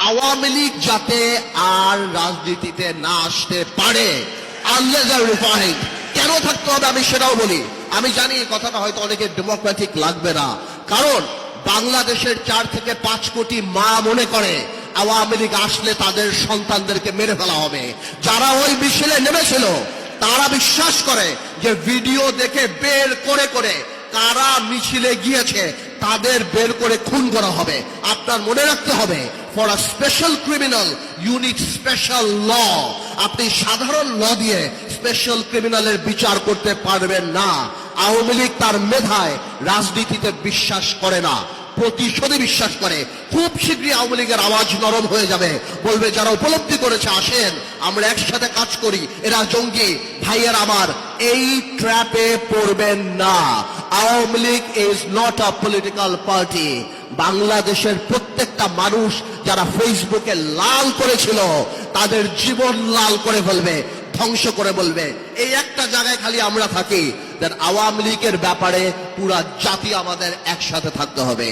আওয়ামী লীগ যাতে আর রাজনীতিতে না আসতে পারে, আনলেস আর রিফাইন্ড। কেন থাকতে হবে আমি সেটাও বলি। আমি জানি এই কথাটা হয়তো অনেকে ডেমোক্রেটিক লাগবে না, কারণ বাংলাদেশের 4 থেকে 5 কোটি মা মনে করে আওয়ামী লীগ আসলে তাদের সন্তানদেরকে মেরে ফেলা হবে। যারা ওই মিছিলে নেমেছিল তারা বিশ্বাস করে যে ভিডিও দেখে বের করে করে কারা মিছিলে গিয়েছে তাদের বের করে খুন করা হবে। আপনার মনে রাখতে হবে, for a special criminal you need special law. আপনি সাধারণ ল দিয়ে স্পেশাল ক্রিমিনালের বিচার করতে পারবেন না। আওয়ামী লীগ তার মেধায় রাজনীতিতে বিশ্বাস করে না, প্রতিশোধে বিশ্বাস করে। খুব শীঘ্রই আওয়ামী লীগের আওয়াজ নরম হয়ে যাবে, বলবে যারা উপলব্ধি করেছে আসেন আমরা একসাথে কাজ করি, এরা জঙ্গি। ভাইয়ের আমার, এই ট্র্যাপে পড়বেন না। Awami League is not a political party. বাংলাদেশের প্রত্যেকটা মানুষ যারা ফেসবুকে লাল করেছিল তাদের জীবন লাল করে ফেলবে, ধ্বংস করে বলবে। এই একটা জায়গায় খালি আমরা থাকি, দেন আওয়ামী লীগের ব্যাপারে পুরা জাতি আমাদের একসাথে থাকতে হবে।